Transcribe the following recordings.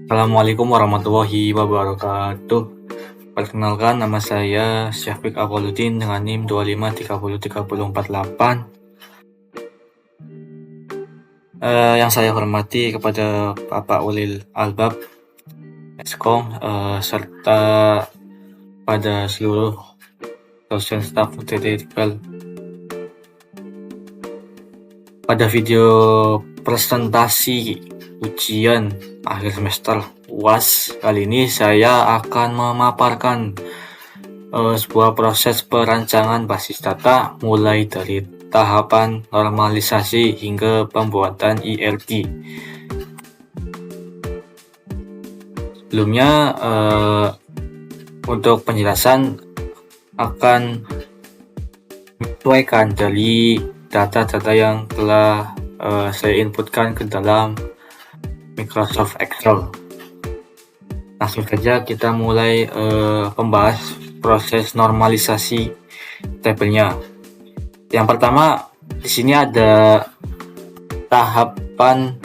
Assalamualaikum warahmatullahi wabarakatuh. Perkenalkan, nama saya Syafiq Awaludin dengan NIM 25303048. Yang saya hormati kepada Bapak Ulil Albab Eskom, serta pada seluruh dosen staf UTT Tegal. Pada video presentasi ujian akhir semester UAS kali ini saya akan memaparkan sebuah proses perancangan basis data mulai dari tahapan normalisasi hingga pembuatan IRT. Sebelumnya untuk penjelasan akan menyesuaikan dari data-data yang telah saya inputkan ke dalam Microsoft Excel. Langsung saja kita mulai membahas proses normalisasi tabelnya. Yang pertama, di sini ada tahapan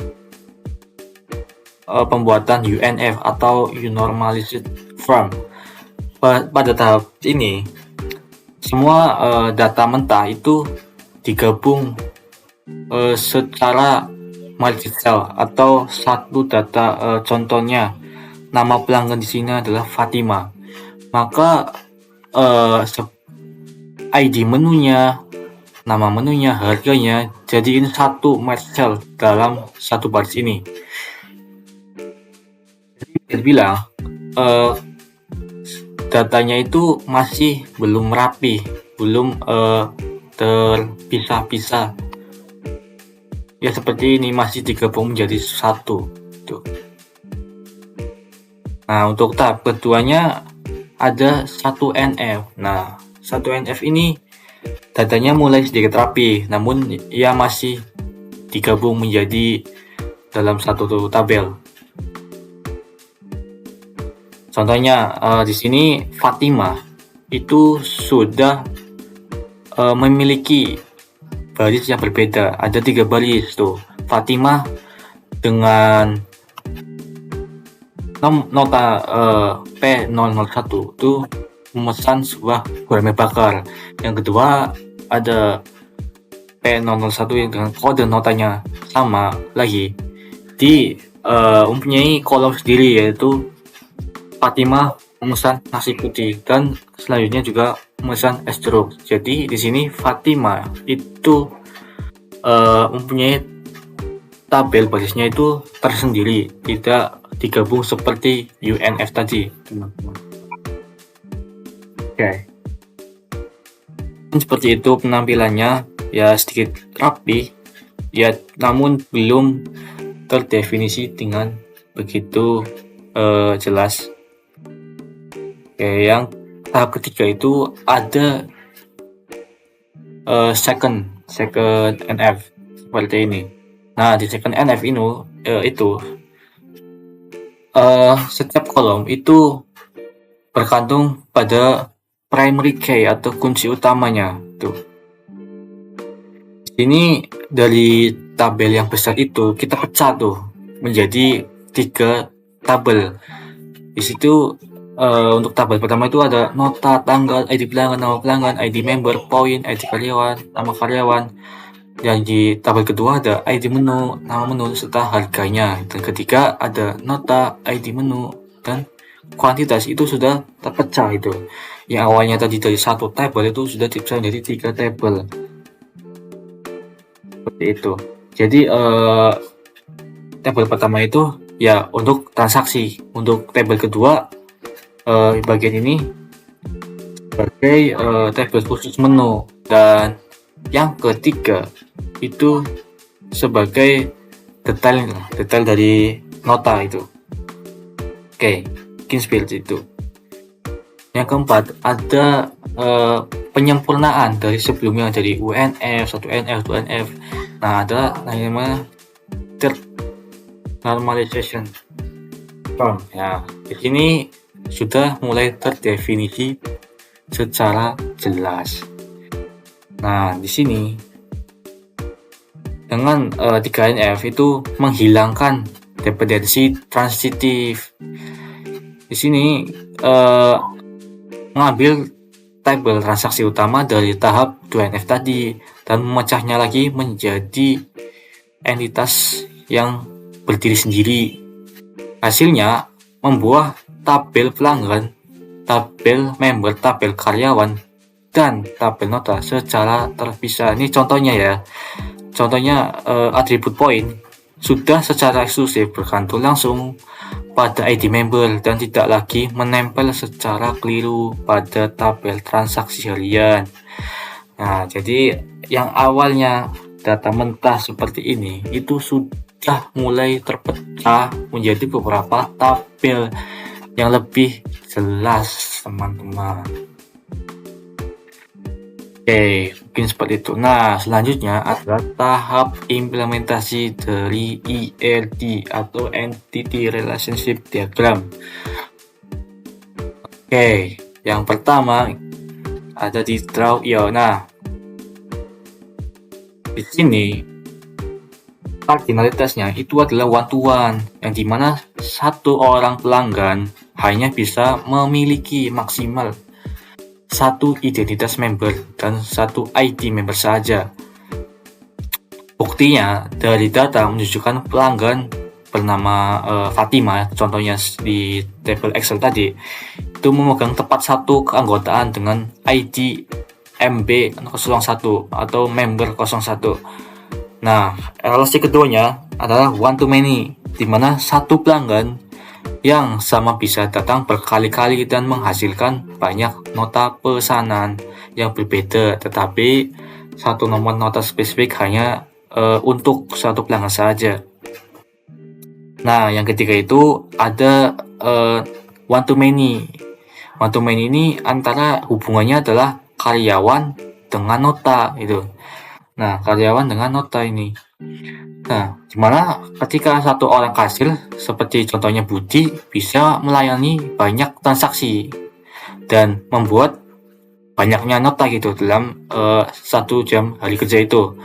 pembuatan UNF atau Unormalized Form. Pada tahap ini, semua data mentah itu digabung secara multi-cell atau satu data. Contohnya, nama pelanggan di sini adalah Fatima. Maka ID menunya, nama menunya, harganya jadiin satu match cell dalam satu baris ini. Jadi terbilang datanya itu masih belum rapi, belum terpisah-pisah. Ya seperti ini, masih digabung menjadi satu. Tuh. Nah, untuk tahap keduanya ada 1NF. Nah, 1NF ini datanya mulai sedikit rapi, namun ia masih digabung menjadi dalam satu tabel. Contohnya di sini Fatima itu sudah memiliki baris yang berbeda. Ada 3 baris tuh. Fatima dengan nota P001 itu memesan sebuah gurame bakar. Yang kedua ada P001 yang dengan kode notanya sama lagi di mempunyai kolom sendiri, yaitu Fatima memesan nasi putih, dan selanjutnya juga memesan es jeruk. Jadi di sini Fatima itu mempunyai tabel basisnya itu tersendiri, tidak digabung seperti UNF tadi, teman-teman. Oke. Seperti itu penampilannya, ya sedikit rapi, ya namun belum terdefinisi dengan begitu jelas. Oke, yang tahap ketiga itu ada second NF seperti ini. Nah, di second NF ini itu setiap kolom itu bergantung pada primary key atau kunci utamanya tuh. Ini dari tabel yang besar itu kita pecah tuh menjadi 3 tabel. Di situ untuk tabel pertama itu ada nota, tanggal, ID pelanggan, nama pelanggan, ID member, poin, ID karyawan, nama karyawan. Dan di tabel kedua ada ID menu, nama menu, serta harganya. Dan ketiga ada nota, ID menu, dan kuantitas. Itu sudah terpecah itu. Yang awalnya tadi dari 1 tabel itu sudah dipecah menjadi 3 tabel. Seperti itu. Jadi tabel pertama itu ya untuk transaksi. Untuk tabel kedua bagian ini sebagai tabel khusus menu, dan yang ketiga itu sebagai detail dari nota itu. Oke, Kinspiel itu. Yang keempat ada penyempurnaan dari sebelumnya, dari UNF, 1NF, 2NF. Nah, ada namanya third normalization form. Ya, di sini sudah mulai terdefinisi secara jelas. Nah, di sini dengan 3NF itu menghilangkan dependensi transitif. Di sini mengambil tabel transaksi utama dari tahap 2NF tadi dan memecahnya lagi menjadi entitas yang berdiri sendiri. Hasilnya membuat tabel pelanggan, tabel member, tabel karyawan, dan tabel nota secara terpisah. Ini contohnya ya. Contohnya atribut poin sudah secara eksklusif bergantung langsung pada ID member dan tidak lagi menempel secara keliru pada tabel transaksi harian. Nah, jadi yang awalnya data mentah seperti ini itu sudah mulai terpecah menjadi beberapa tabel yang lebih jelas, teman-teman. Oke, mungkin seperti itu. Nah, selanjutnya adalah tahap implementasi dari ERD atau Entity Relationship Diagram. Oke, yang pertama ada di Draw.io. Nah, di sini kardinalitasnya itu adalah one-to-one, yang dimana satu orang pelanggan hanya bisa memiliki maksimal satu identitas member dan satu ID member saja. Buktinya dari data menunjukkan pelanggan bernama Fatima, contohnya di tabel Excel tadi, itu memegang tepat satu keanggotaan dengan ID MB01 atau member 01. Nah, relasi keduanya adalah one to many, di mana satu pelanggan yang sama bisa datang berkali-kali dan menghasilkan banyak nota pesanan yang berbeda, tetapi satu nomor nota spesifik hanya untuk satu pelanggan saja. Nah, yang ketiga itu ada one to many. One to many ini antara hubungannya adalah karyawan dengan nota itu. Nah, karyawan dengan nota ini. Nah, dimana ketika satu orang kasir, seperti contohnya Budi, bisa melayani banyak transaksi dan membuat banyaknya nota gitu dalam 1 jam hari kerja itu.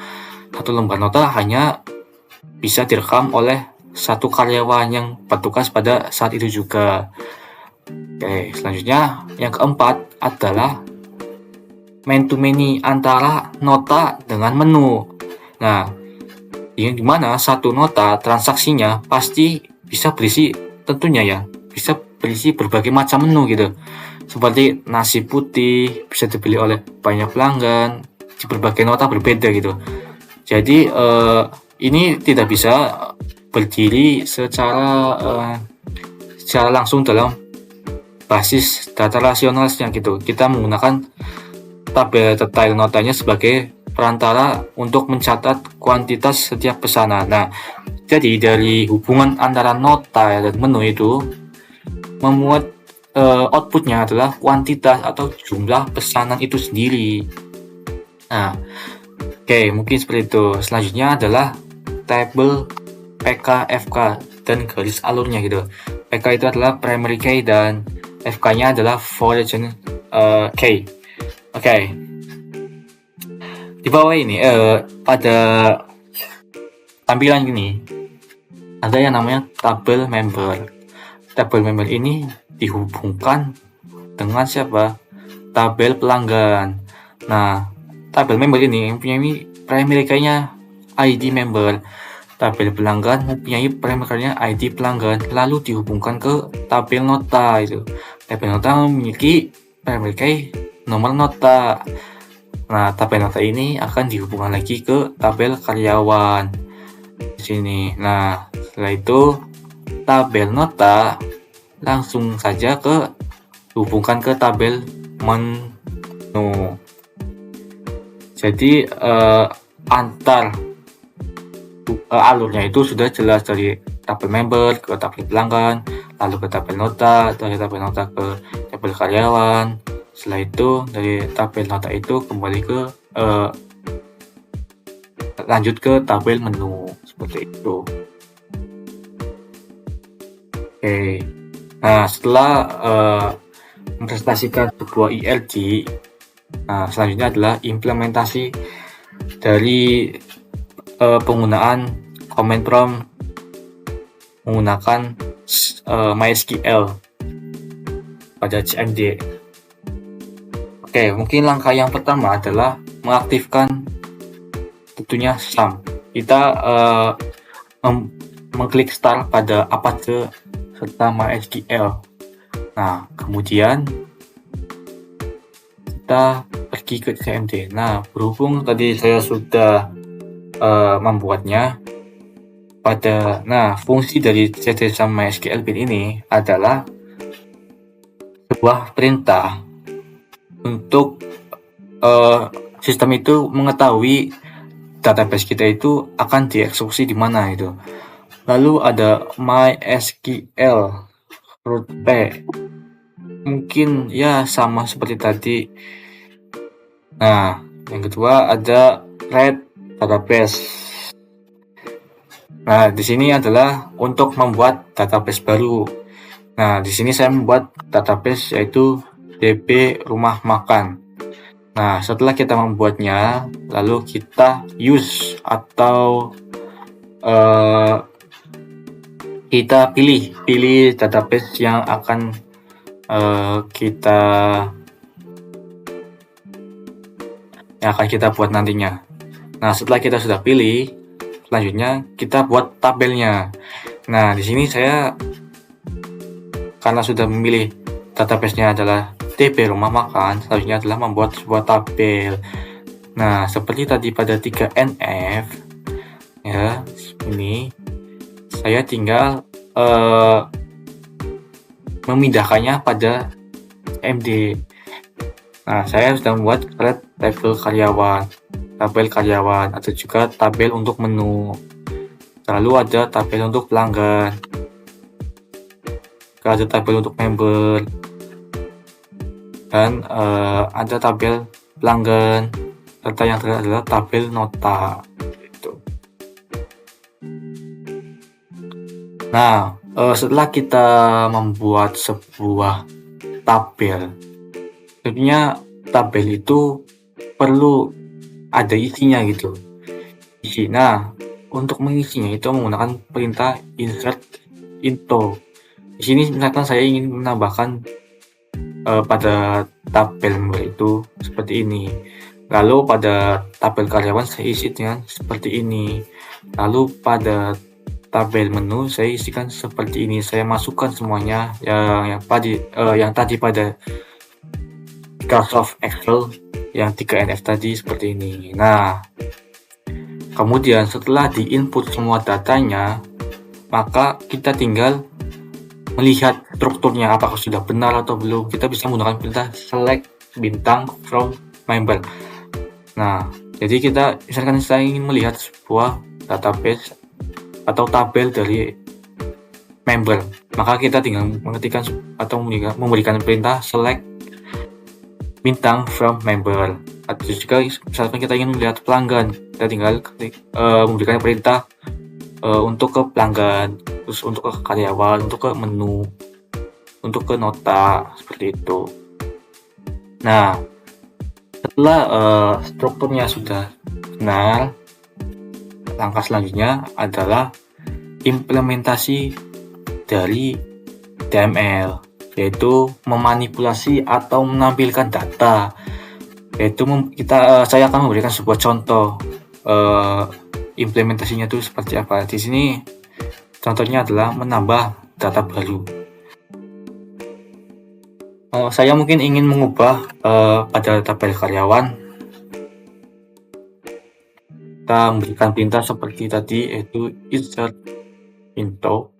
Satu lembar nota hanya bisa direkam oleh satu karyawan yang bertugas pada saat itu juga. Oke, selanjutnya yang keempat adalah man to many antara nota dengan menu. Nah, yang dimana satu nota transaksinya pasti bisa berisi, tentunya ya, bisa berisi berbagai macam menu gitu, seperti nasi putih bisa dibeli oleh banyak pelanggan di berbagai nota berbeda gitu. Jadi ini tidak bisa berdiri secara langsung dalam basis data rasionalnya gitu. Kita menggunakan tabel detail notanya sebagai perantara untuk mencatat kuantitas setiap pesanan. Nah, jadi dari hubungan antara nota dan menu itu memuat outputnya adalah kuantitas atau jumlah pesanan itu sendiri. Nah, oke, mungkin seperti itu. Selanjutnya adalah tabel PK/FK dan garis alurnya gitu. PK itu adalah primary key dan FK-nya adalah foreign key. Oke. Di bawah ini pada tampilan ini ada yang namanya tabel member. Tabel member ini dihubungkan dengan siapa? Tabel pelanggan. Nah, tabel member ini mempunyai primary key-nya ID member. Tabel pelanggan mempunyai primary key-nya ID pelanggan, lalu dihubungkan ke tabel nota itu. Tabel nota memiliki primary key nomor nota. Nah, tabel nota ini akan dihubungkan lagi ke tabel karyawan di sini. Nah, setelah itu tabel nota langsung saja hubungkan ke tabel menu. Jadi antar alurnya itu sudah jelas, dari tabel member ke tabel pelanggan, lalu ke tabel nota, dari tabel nota ke tabel karyawan. Setelah itu dari tabel nota itu kembali ke lanjut ke tabel menu seperti itu. Oke. Nah, setelah mempresentasikan sebuah ERD, nah selanjutnya adalah implementasi dari penggunaan command prompt menggunakan MySQL pada CMD. Oke, mungkin langkah yang pertama adalah mengaktifkan tentunya SAM. Kita mengklik start pada Apache serta MySQL. Nah, kemudian kita pergi ke CMD. Nah, berhubung tadi saya sudah membuatnya fungsi dari CT sama MySQL bin ini adalah sebuah perintah untuk sistem itu mengetahui database kita itu akan dieksekusi di mana itu. Lalu ada MySQL root P. Mungkin ya sama seperti tadi. Nah, yang kedua ada read database. Nah, di sini adalah untuk membuat database baru. Nah, di sini saya membuat database yaitu DB rumah makan. Nah, setelah kita membuatnya, lalu kita use atau kita pilih database yang akan kita buat nantinya. Nah, setelah kita sudah pilih, selanjutnya kita buat tabelnya. Nah, di sini saya karena sudah memilih database-nya adalah DB rumah makan, selanjutnya adalah membuat sebuah tabel. Nah, seperti tadi pada 3NF ya, ini saya tinggal memindahkannya pada MD. Nah, saya sudah membuat tabel karyawan, atau juga tabel untuk menu. Lalu ada tabel untuk pelanggan, ada tabel untuk member, dan ada tabel pelanggan, serta yang terakhir adalah tabel nota. Nah, setelah kita membuat sebuah tabel, tentunya tabel itu perlu ada isinya gitu. Nah, untuk mengisinya itu menggunakan perintah insert into. Di sini misalkan saya ingin menambahkan pada tabel member itu seperti ini. Lalu pada tabel karyawan saya isi dengan seperti ini. Lalu pada tabel menu saya isikan seperti ini. Saya masukkan semuanya yang tadi pada Microsoft Excel yang 3NF tadi seperti ini. Nah, kemudian setelah di-input semua datanya, maka kita tinggal melihat strukturnya apakah sudah benar atau belum. Kita bisa menggunakan perintah select bintang from member. Nah, jadi kita misalkan saya ingin melihat sebuah database atau tabel dari member, maka kita tinggal mengetikkan atau memberikan perintah select bintang from member. Atau juga misalkan kita ingin melihat pelanggan, kita tinggal memberikan perintah untuk ke pelanggan, terus untuk ke karyawan, untuk ke menu, untuk ke nota, seperti itu. Nah, setelah strukturnya sudah benar, langkah selanjutnya adalah implementasi dari DML, yaitu memanipulasi atau menampilkan data. Yaitu saya akan memberikan sebuah contoh implementasinya itu seperti apa. Di sini contohnya adalah menambah data baru. Saya mungkin ingin mengubah pada tabel karyawan. Kita memberikan perintah seperti tadi, yaitu insert into.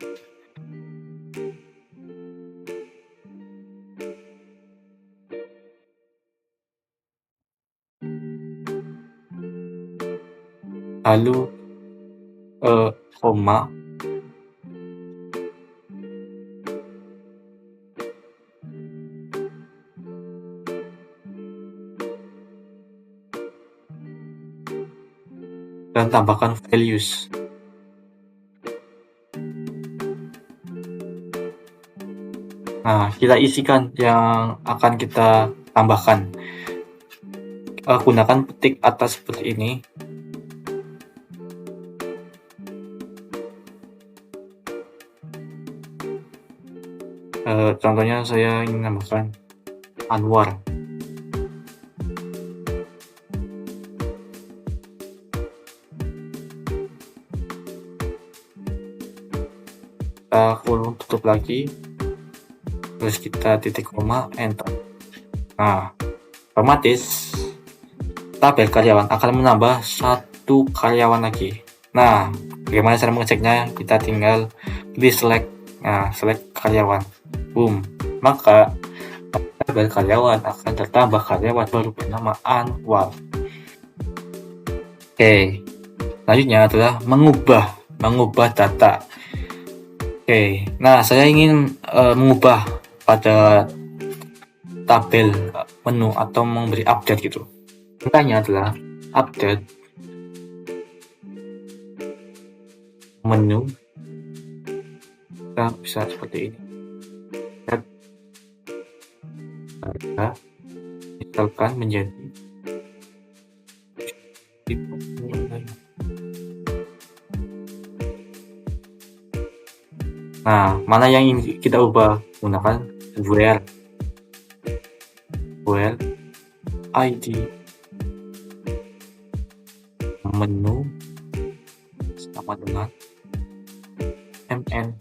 Lalu koma, dan tambahkan values. Nah, kita isikan yang akan kita tambahkan. Gunakan petik atas seperti ini. Contohnya saya ingin menambahkan Anwar. Kita kurung tutup lagi, terus kita titik koma, enter. Nah, otomatis tabel karyawan akan menambah satu karyawan lagi. Nah, bagaimana cara mengeceknya? Kita tinggal pilih select. Nah, select karyawan. Boom. Maka tabel karyawan akan tertambah karyawan baru bernama Anwar. Oke. Selanjutnya adalah mengubah data. Oke. Nah, saya ingin mengubah pada tabel menu atau memberi update gitu. Pertanyaannya adalah update menu. Kita bisa seperti ini. Kita misalkan menjadi nah, mana yang ingin kita ubah? Gunakan where id menu sama dengan mn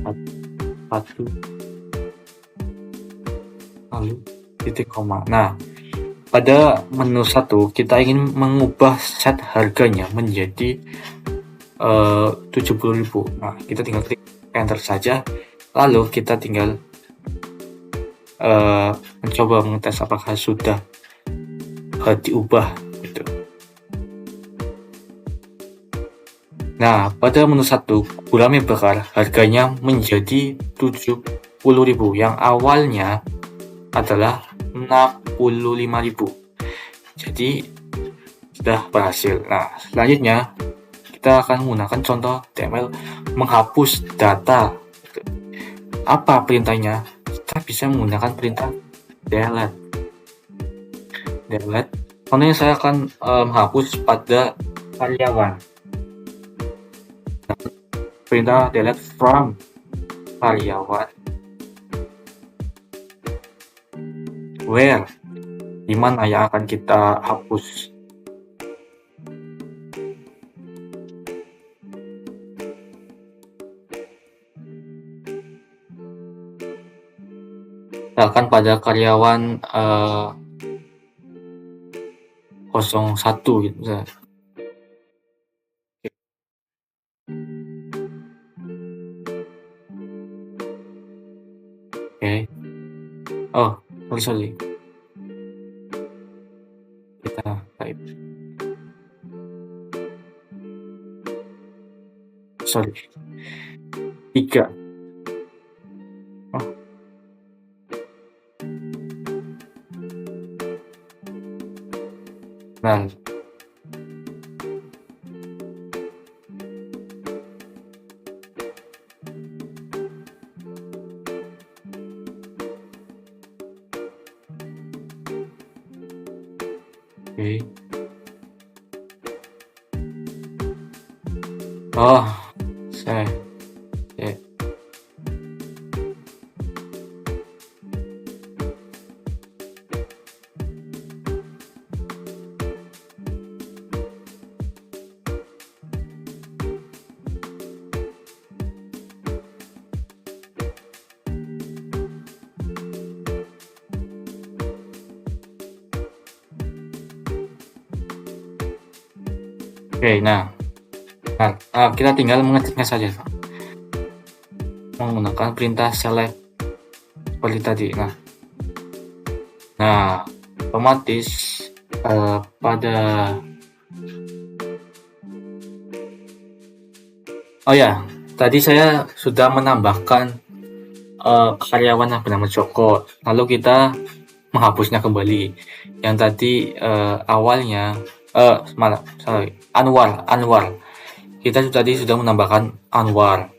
1 lalu titik koma. Nah, pada menu 1 kita ingin mengubah set harganya menjadi 70.000. Nah, kita tinggal klik enter saja, lalu kita tinggal mencoba mengetes apakah sudah diubah gitu. Nah, pada menu 1 gurame bakar harganya menjadi 70.000 yang awalnya adalah 65.000. Jadi sudah berhasil. Nah, selanjutnya kita akan menggunakan contoh HTML menghapus data. Apa perintahnya? Kita bisa menggunakan perintah delete. Contohnya saya akan menghapus pada karyawan. Perintah delete from karyawan. Where, di mana yang akan kita hapus? Misalkan pada karyawan 01 gitu misalnya. Oke. Oh, sorry. Kita type. Sorry. 3. Oh. Nah. Oke. Oh, saya. Oke, nah, kita tinggal mengeceknya saja menggunakan perintah select seperti tadi. Nah, otomatis pada tadi saya sudah menambahkan karyawan yang bernama Joko, lalu kita menghapusnya kembali. Yang tadi awalnya Anwar. Kita tadi sudah menambahkan Anwar,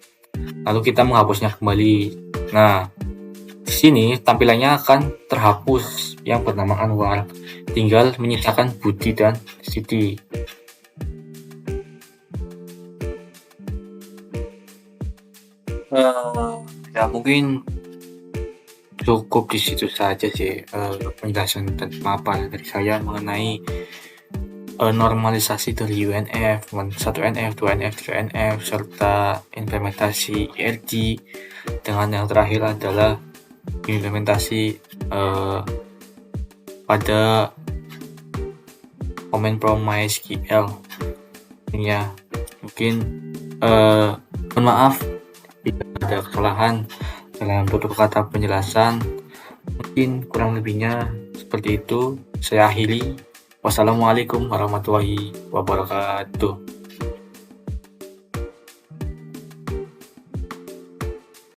lalu kita menghapusnya kembali. Nah, di sini tampilannya akan terhapus yang bernama Anwar, tinggal menyisakan Budi dan Siti. Ya mungkin cukup di situ saja sih penjelasan dari saya mengenai normalisasi dari UNF, 1 NF, 2 NF, 3 NF, serta implementasi IRG, dengan yang terakhir adalah implementasi pada comment from MySQL. Ya, mungkin mohon maaf jika ada kesalahan dalam beberapa kata penjelasan. Mungkin kurang lebihnya seperti itu. Saya akhiri. Wassalamualaikum warahmatullahi wabarakatuh.